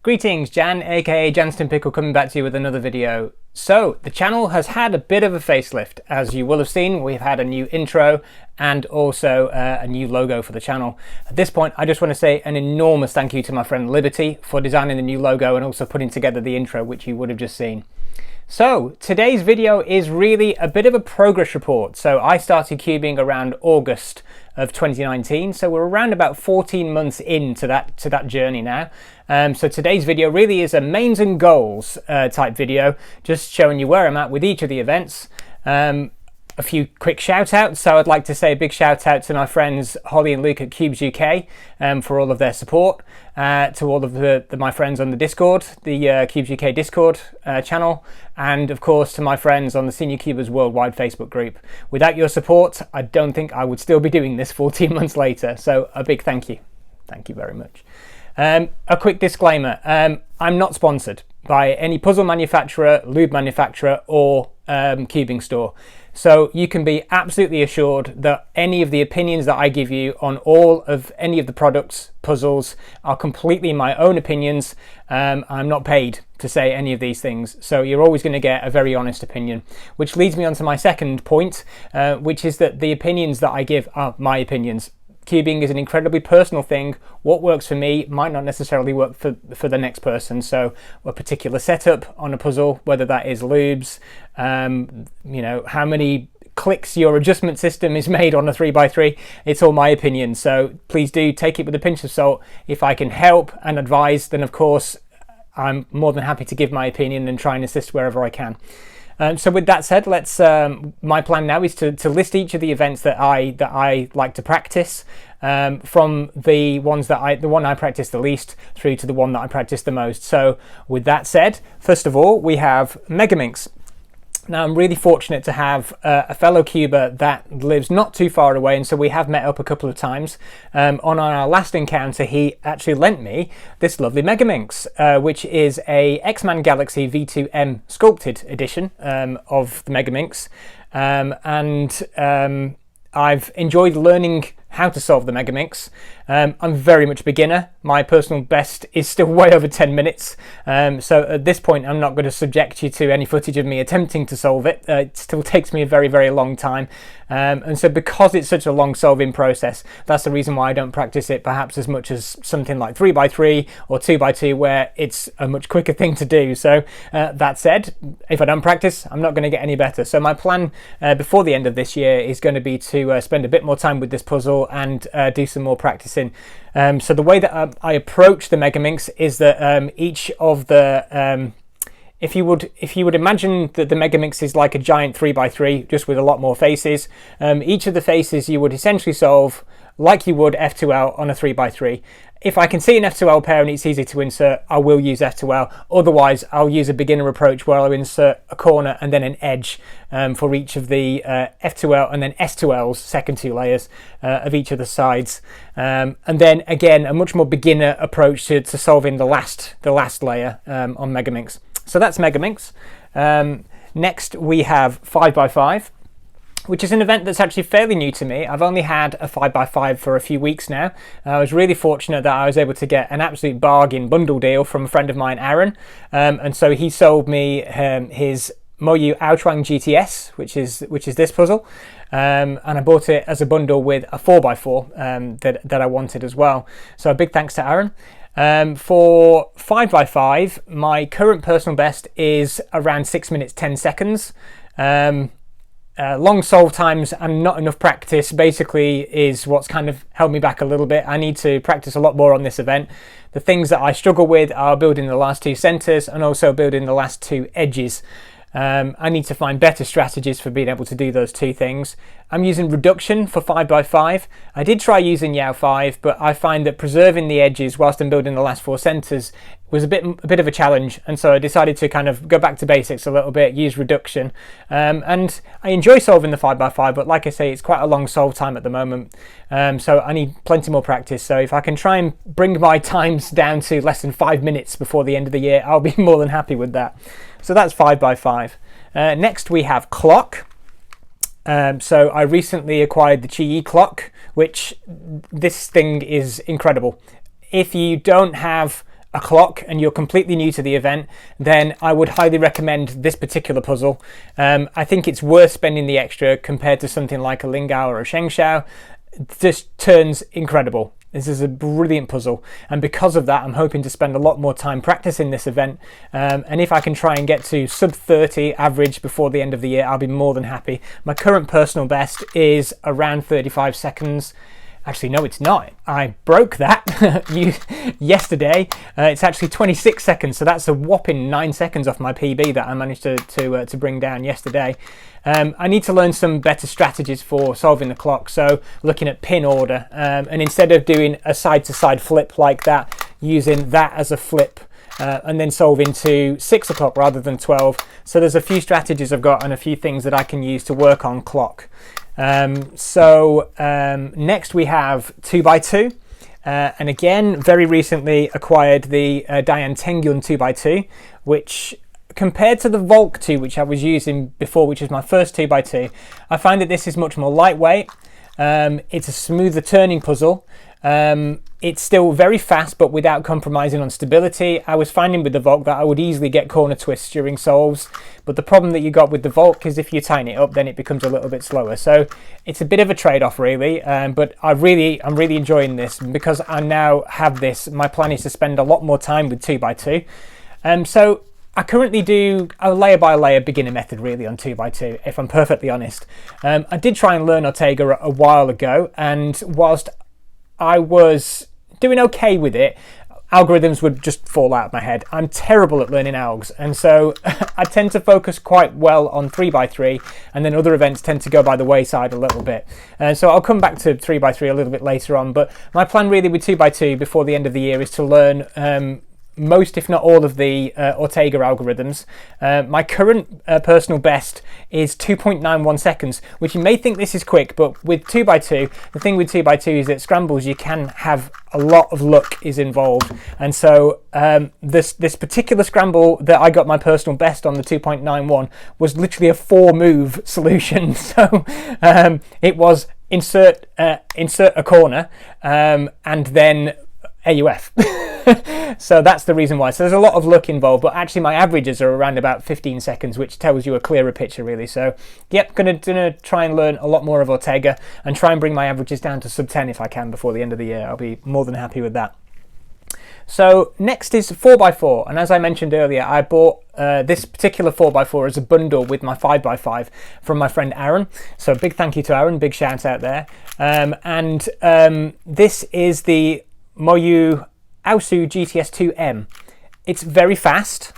Greetings, Jan, aka Janston Pickle, coming back to you with another video. So, the channel has had a bit of a facelift. As you will have seen, we've had a new intro and also a new logo for the channel. At this point, I just want to say an enormous thank you to my friend Liberty for designing the new logo and also putting together the intro, which you would have just seen. So, today's video is really a bit of a progress report. So, I started cubing around August of 2019, so we're around about 14 months into that journey now. So today's video really is a mains and goals type video, just showing you where I'm at with each of the events. A few quick shout outs. So I'd like to say a big shout out to my friends Holly and Luke at KewbzUK for all of their support, to all of my friends on the Discord, the KewbzUK Discord channel, and of course to my friends on the Senior Cubers Worldwide Facebook group. Without your support, I don't think I would still be doing this 14 months later. So a big thank you. Thank you very much. A quick disclaimer, I'm not sponsored by any puzzle manufacturer, lube manufacturer or cubing store. So you can be absolutely assured that any of the opinions that I give you on any of the products, puzzles, are completely my own opinions. I'm not paid to say any of these things. So you're always going to get a very honest opinion, which leads me on to my second point, which is that the opinions that I give are my opinions. Cubing is an incredibly personal thing. What works for me might not necessarily work for the next person. So a particular setup on a puzzle, whether that is lubes, you know, how many clicks your adjustment system is made on a 3x3, it's all my opinion. So please do take it with a pinch of salt. If I can help and advise, then of course I'm more than happy to give my opinion and try and assist wherever I can. So with that said, let's. My plan now is to list each of the events that I like to practice, from the one I practice the least through to the one that I practice the most. So with that said, first of all, we have Megaminx. Now, I'm really fortunate to have a fellow cuber that lives not too far away, and so we have met up a couple of times. On our last encounter, he actually lent me this lovely Megaminx, which is a X-Man Galaxy V2M sculpted edition of the Megaminx, and I've enjoyed learning how to solve the Megaminx. I'm very much a beginner. My personal best is still way over 10 minutes. So at this point, I'm not going to subject you to any footage of me attempting to solve it. It still takes me a very, very long time. And so because it's such a long solving process, that's the reason why I don't practice it perhaps as much as something like 3x3 or 2x2, where it's a much quicker thing to do. So that said, if I don't practice, I'm not going to get any better. So my plan before the end of this year is going to be to spend a bit more time with this puzzle and do some more practicing. So the way that I approach the Megaminx is that each of the if you would imagine that the Megaminx is like a giant 3x3 just with a lot more faces, each of the faces you would essentially solve like you would F2L on a 3x3. If I can see an F2L pair and it's easy to insert, I will use F2L. Otherwise, I'll use a beginner approach where I'll insert a corner and then an edge for each of the F2L and then S2L's second two layers of each of the sides. And then again, a much more beginner approach to solving the last layer on Megaminx. So that's Megaminx. Next, we have 5x5. Which is an event that's actually fairly new to me. I've only had a 5x5 for a few weeks now. I was really fortunate that I was able to get an absolute bargain bundle deal from a friend of mine, Aaron. And so he sold me his Moyu Aochuang GTS, which is this puzzle. And I bought it as a bundle with a 4x4 that I wanted as well. So a big thanks to Aaron. For 5x5, my current personal best is around 6 minutes 10 seconds. Long solve times and not enough practice basically is what's kind of held me back a little bit. I need to practice a lot more on this event. The things that I struggle with are building the last two centers and also building the last two edges. I need to find better strategies for being able to do those two things. I'm using reduction for 5x5. I did try using Yao 5, but I find that preserving the edges whilst I'm building the last four centers was a bit of a challenge, and so I decided to kind of go back to basics a little bit, use reduction. And I enjoy solving the 5x5, but like I say, it's quite a long solve time at the moment. So I need plenty more practice. So if I can try and bring my times down to less than 5 minutes before the end of the year, I'll be more than happy with that. So that's 5x5. Next we have clock. So I recently acquired the Chi clock, which this thing is incredible. If you don't have a clock and you're completely new to the event, then I would highly recommend this particular puzzle. I think it's worth spending the extra compared to something like a Lingao or a Shengshao. This turns incredible. This is a brilliant puzzle, and because of that I'm hoping to spend a lot more time practicing this event, and if I can try and get to sub 30 average before the end of the year, I'll be more than happy. My current personal best is around 35 seconds. Actually, no, it's not. I broke that yesterday. It's actually 26 seconds, so that's a whopping 9 seconds off my PB that I managed to bring down yesterday. I need to learn some better strategies for solving the clock, so looking at pin order, and instead of doing a side-to-side flip like that, using that as a flip, and then solving to 6 o'clock rather than 12. So there's a few strategies I've got and a few things that I can use to work on clock. Next we have 2x2, and again very recently acquired the Dian Tengyun 2x2, which compared to the Volk 2 which I was using before, which is my first 2x2, I find that this is much more lightweight. It's a smoother turning puzzle. It's still very fast but without compromising on stability. I was finding with the Volk that I would easily get corner twists during solves, but the problem that you got with the Volk is if you tighten it up then it becomes a little bit slower. So it's a bit of a trade-off really, but I'm really enjoying this, and because I now have this, my plan is to spend a lot more time with 2x2. So I currently do a layer by layer beginner method really on 2x2, if I'm perfectly honest. I did try and learn Ortega a while ago, and whilst I was doing okay with it, algorithms would just fall out of my head. I'm terrible at learning algs, and so I tend to focus quite well on 3x3, and then other events tend to go by the wayside a little bit. So I'll come back to 3x3 a little bit later on, but my plan really with 2x2 before the end of the year is to learn most, if not all, of the Ortega algorithms. My current personal best is 2.91 seconds, which you may think this is quick, but with 2x2, the thing with 2x2 is that scrambles you can have a lot of luck is involved, and so this particular scramble that I got my personal best on, the 2.91, was literally a 4-move solution. So it was insert a corner and then AUF. So that's the reason why. So there's a lot of luck involved, but actually my averages are around about 15 seconds, which tells you a clearer picture really. So yep, gonna try and learn a lot more of Ortega and try and bring my averages down to sub 10 if I can before the end of the year. I'll be more than happy with that. So next is 4x4, and as I mentioned earlier, I bought this particular 4x4 as a bundle with my 5x5 from my friend Aaron. So big thank you to Aaron, big shout out there. This is the Moyu Aosu GTS2M. It's very fast.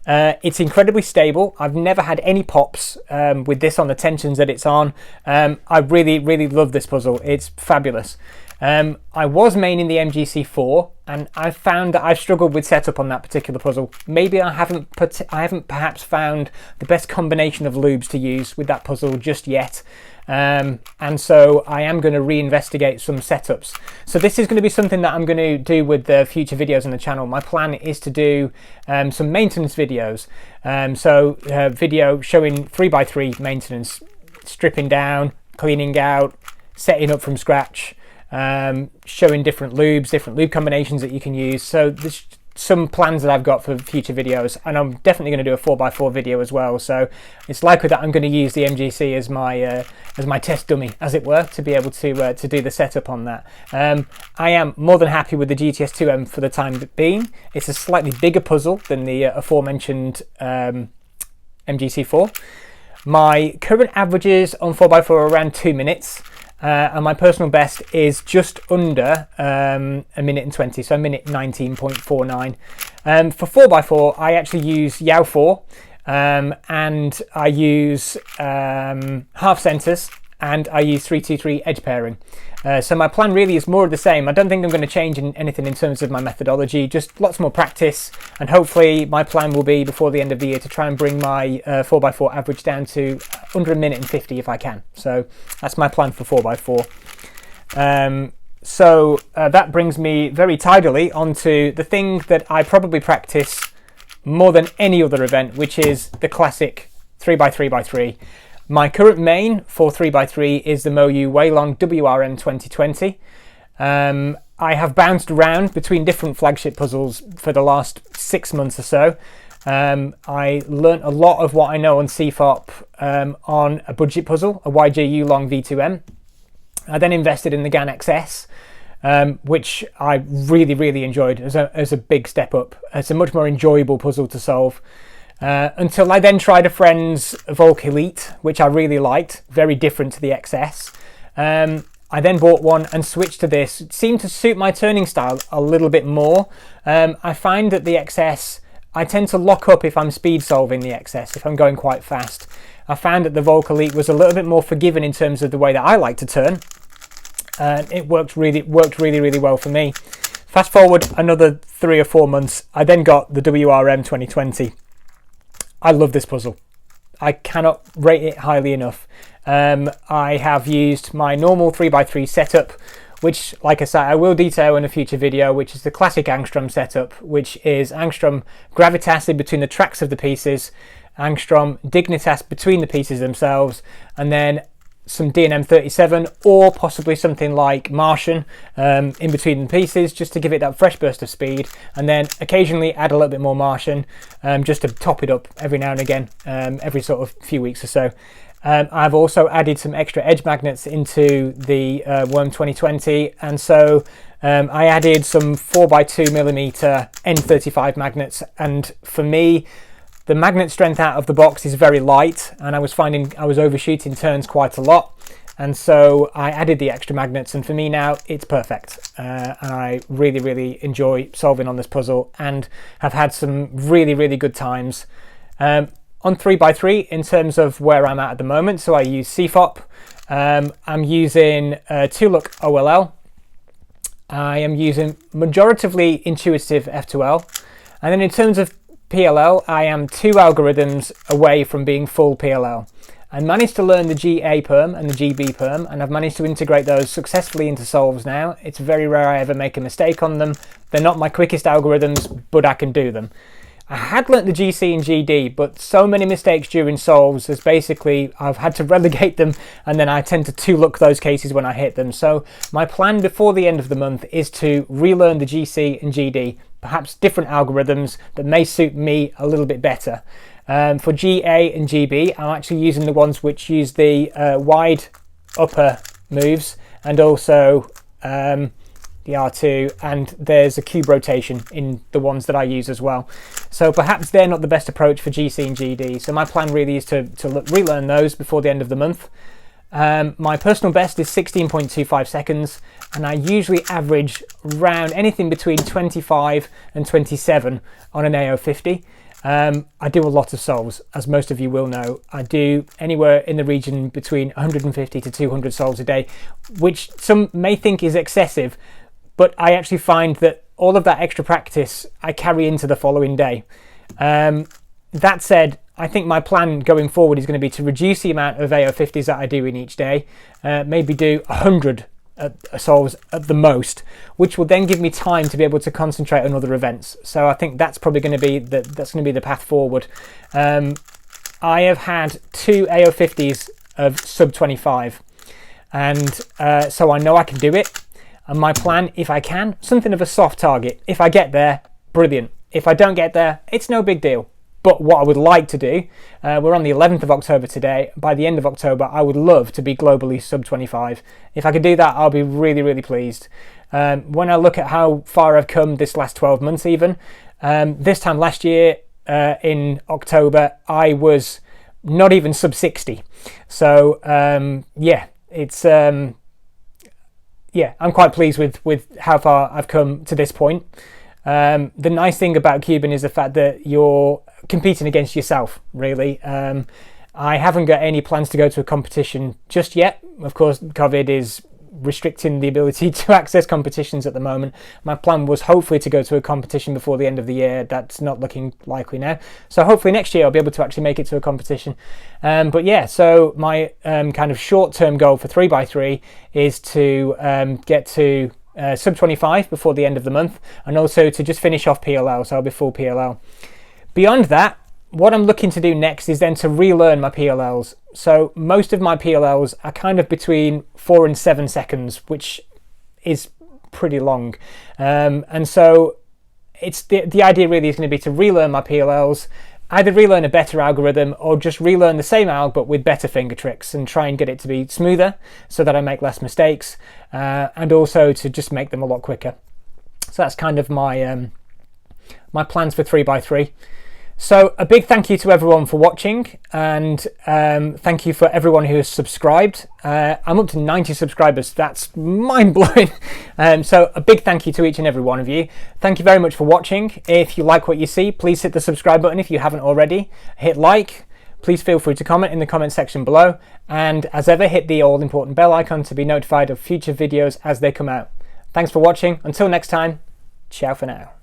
It's incredibly stable. I've never had any pops with this on the tensions that it's on. I really love this puzzle. It's fabulous. I was maining the MGC4, and I found that I've struggled with setup on that particular puzzle. Maybe I haven't perhaps found the best combination of lubes to use with that puzzle just yet. And so I am going to reinvestigate some setups. So this is going to be something that I'm going to do with the future videos on the channel. My plan is to do some maintenance videos. Video showing 3x3 maintenance, stripping down, cleaning out, setting up from scratch, showing different lubes, different lube combinations that you can use. So there's some plans that I've got for future videos, and I'm definitely going to do a 4x4 video as well. So it's likely that I'm going to use the MGC as my test dummy, as it were, to be able to do the setup on that. I am more than happy with the GTS2M for the time being. It's a slightly bigger puzzle than the aforementioned MGC4. My current averages on 4x4 are around 2 minutes. And my personal best is just under a minute and 20, so a minute 19.49. For 4x4, I actually use Yao 4, and I use half centers, and I use 3-2-3 edge pairing. So my plan really is more of the same. I don't think I'm going to change anything in terms of my methodology, just lots more practice, and hopefully my plan will be before the end of the year to try and bring my 4x4 average down to under a minute and 50 if I can. So that's my plan for 4x4. That brings me very tidily onto the thing that I probably practice more than any other event, which is the classic 3x3x3. My current main for 3x3 is the Moyu Weilong WRM 2020. I I have bounced around between different flagship puzzles for the last 6 months or so. I learnt a lot of what I know on CFOP on a budget puzzle, a YJU Long V2M. I then invested in the GAN XS, which I really enjoyed as a big step up. It's a much more enjoyable puzzle to solve. Until I then tried a friend's Volk Elite, which I really liked, very different to the XS. I then bought one and switched to this. It seemed to suit my turning style a little bit more. I find that the XS, I tend to lock up if I'm speed solving the XS, if I'm going quite fast. I found that the Volk Elite was a little bit more forgiving in terms of the way that I like to turn. It worked really well for me. Fast forward another 3 or 4 months, I then got the WRM 2020. I love this puzzle. I cannot rate it highly enough. I have used my normal 3x3 setup, which, like I said, I will detail in a future video, which is the classic angstrom setup, which is angstrom gravitas in between the tracks of the pieces, angstrom dignitas between the pieces themselves, and then some DNM 37 or possibly something like Martian in between the pieces, just to give it that fresh burst of speed, and then occasionally add a little bit more Martian just to top it up every now and again, every sort of few weeks or so. I've also added some extra edge magnets into the Worm 2020, and so I added some 4x2mm N35 magnets, and for me the magnet strength out of the box is very light, and I was finding I was overshooting turns quite a lot, and so I added the extra magnets, and for me now it's perfect. And I really enjoy solving on this puzzle and have had some really good times. On 3x3 in terms of where I'm at the moment, so I use CFOP. I'm using 2Look OLL. I am using majoritively intuitive F2L, and then in terms of PLL, I am 2 algorithms away from being full PLL. I managed to learn the GA perm and the GB perm, and I've managed to integrate those successfully into solves now. It's very rare I ever make a mistake on them. They're not my quickest algorithms, but I can do them. I had learnt the GC and GD, but so many mistakes during solves as basically I've had to relegate them, and then I tend to 2Look those cases when I hit them. So my plan before the end of the month is to relearn the GC and GD, perhaps different algorithms that may suit me a little bit better. For GA and GB, I'm actually using the ones which use the wide upper moves, and also the R2, and there's a cube rotation in the ones that I use as well. So perhaps they're not the best approach for GC and GD. So my plan really is to relearn those before the end of the month. My personal best is 16.25 seconds, and I usually average around anything between 25 and 27 on an AO50. I do a lot of solves, as most of you will know. I do anywhere in the region between 150 to 200 solves a day, which some may think is excessive, but I actually find that all of that extra practice I carry into the following day. That said, I think my plan going forward is going to be to reduce the amount of AO50s that I do in each day, maybe do 100 solves at the most, which will then give me time to be able to concentrate on other events. So I think that's probably going to be the path forward. I have had 2 AO50s of sub 25, and so I know I can do it. And my plan, if I can, something of a soft target. If I get there, brilliant. If I don't get there, it's no big deal. But what I would like to do, we're on the 11th of October today. By the end of October, I would love to be globally sub 25. If I could do that, I'll be really pleased. When I look at how far I've come this last 12 months even, this time last year in October, I was not even sub 60. So yeah, it's yeah, I'm quite pleased with how far I've come to this point. The nice thing about cubing is the fact that you're competing against yourself, really. I haven't got any plans to go to a competition just yet. Of course, COVID is restricting the ability to access competitions at the moment. My plan was hopefully to go to a competition before the end of the year. That's not looking likely now. So hopefully next year I'll be able to actually make it to a competition. But yeah, so my kind of short-term goal for 3x3 is to get to sub 25 before the end of the month, and also to just finish off PLL, so I'll be full PLL. Beyond that, what I'm looking to do next is then to relearn my PLLs. So most of my PLLs are kind of between 4 and 7 seconds, which is pretty long. And so it's the idea really is going to be to relearn my PLLs, either relearn a better algorithm or just relearn the same alg but with better finger tricks, and try and get it to be smoother so that I make less mistakes, and also to just make them a lot quicker. So that's kind of my my plans for 3x3. So a big thank you to everyone for watching, and thank you for everyone who has subscribed. I'm up to 90 subscribers. That's mind-blowing. So a big thank you to each and every one of you. Thank you very much for watching. If you like what you see, please hit the subscribe button if you haven't already. Hit like. Please feel free to comment in the comment section below. And as ever, hit the all-important bell icon to be notified of future videos as they come out. Thanks for watching. Until next time, ciao for now.